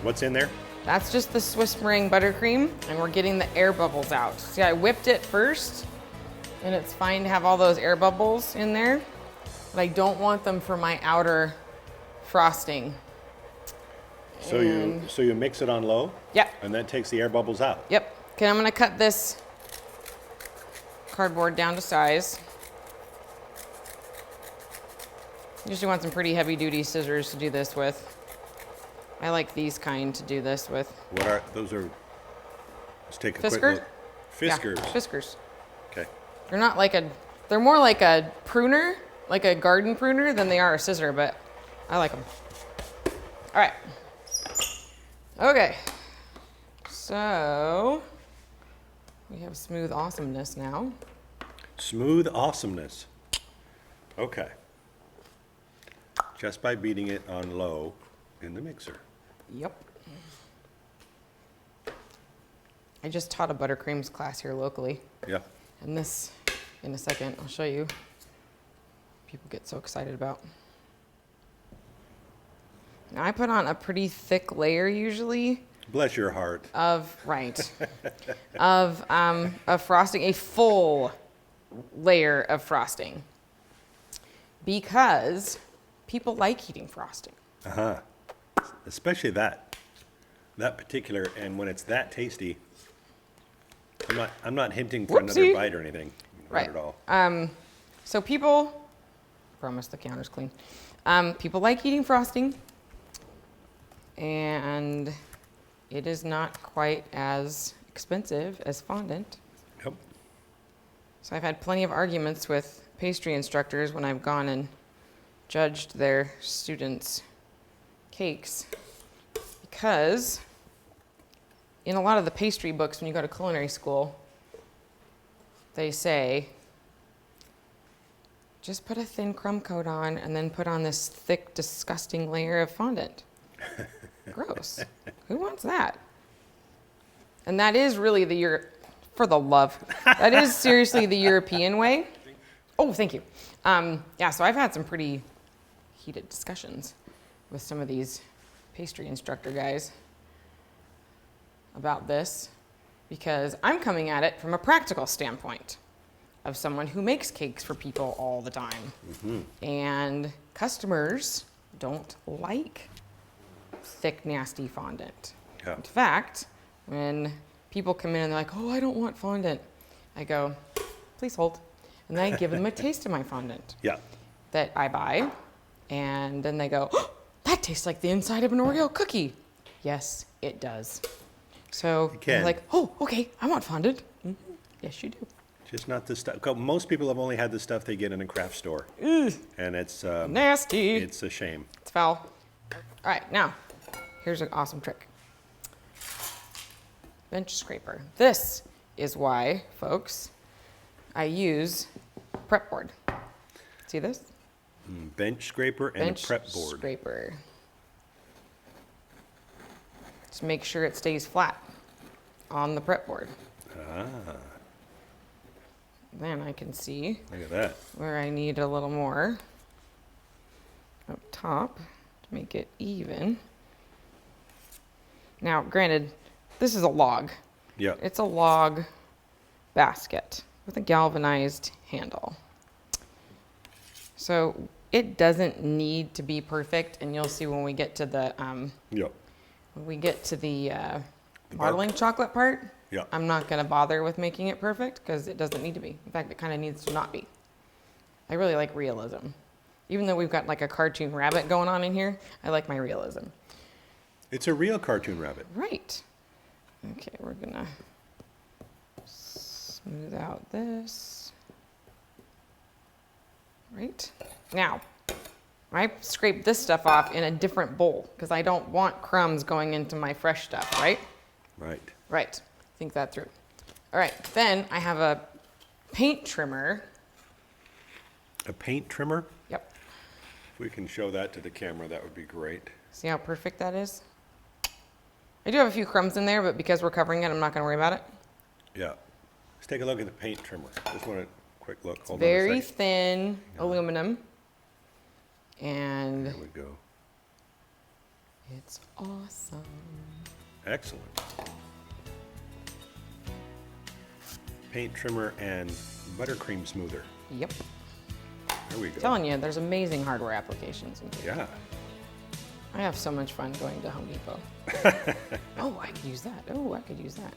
What's in there? That's just the Swiss Meringue Buttercream, and we're getting the air bubbles out. See, I whipped it first, and it's fine to have all those air bubbles in there, but I don't want them for my outer frosting. So you mix it on low? Yep. And that takes the air bubbles out? Yep. Okay, I'm gonna cut this cardboard down to size. Usually want some pretty heavy duty scissors to do this with. I like these kind to do this with. What are, those are, let's take a quick Fisker? look. Fiskers. Yeah, Fiskers. Okay. They're not like they're more like a pruner, like a garden pruner than they are a scissor, but I like them. All right. Okay. So we have smooth awesomeness now. Smooth awesomeness. Okay. Just by beating it on low in the mixer. Yep. I just taught a buttercreams class here locally. Yeah. And this, in a second, I'll show you. People get so excited about. Now I put on a pretty thick layer usually. Bless your heart. Of frosting, a full layer of frosting. Because people like eating frosting. Uh-huh. Especially that particular, and when it's that tasty, I'm not hinting for another bite or anything. Right. Not at all. So people, promise the counter's clean. People like eating frosting, and it is not quite as expensive as fondant. Yep. So I've had plenty of arguments with pastry instructors when I've gone and judged their students' cakes, because in a lot of the pastry books when you go to culinary school, they say, just put a thin crumb coat on and then put on this thick, disgusting layer of fondant. Gross. Who wants that? And that is really for the love, that is seriously the European way. Oh, thank you. Yeah, so I've had some pretty heated discussions with some of these pastry instructor guys about this, because I'm coming at it from a practical standpoint of someone who makes cakes for people all the time. Mm-hmm. And customers don't like thick, nasty fondant. Yeah. In fact, when people come in and they're like, oh, I don't want fondant, I go, please hold. And then I give them a taste of my fondant that I buy. And then they go, oh, that tastes like the inside of an Oreo cookie. Yes, it does. So I'm like, oh, okay, I want fondant. Mm-hmm. Yes, you do. Just not the stuff. Most people have only had the stuff they get in a craft store. Ugh. And it's nasty. It's a shame. It's foul. All right, now, here's an awesome trick. Bench scraper. This is why, folks, I use prep board. See this? Bench scraper and a prep board. Bench scraper. Just make sure it stays flat on the prep board. Ah. Then I can see Look at that. where I need a little more up top to make it even. Now, granted, this is a log. Yeah. It's a log basket with a galvanized handle. So it doesn't need to be perfect, and you'll see when we get to the modeling chocolate part. Yeah. I'm not going to bother with making it perfect because it doesn't need to be. In fact, it kind of needs to not be. I really like realism. Even though we've got like a cartoon rabbit going on in here, I like my realism. It's a real cartoon rabbit. Right. Okay, we're going to smooth out this. Right. Now, I scrape this stuff off in a different bowl because I don't want crumbs going into my fresh stuff, right? Right. Right. Think that through. All right. Then I have a paint trimmer. A paint trimmer? Yep. If we can show that to the camera, that would be great. See how perfect that is? I do have a few crumbs in there, but because we're covering it, I'm not going to worry about it. Yeah. Let's take a look at the paint trimmer. Just want a quick look. Hold Very on a second. thin aluminum. And there we go. It's awesome. Excellent. Paint trimmer and buttercream smoother. Yep. There we go. Telling you, there's amazing hardware applications in here. Yeah. I have so much fun going to Home Depot. Oh, I could use that. Oh, I could use that.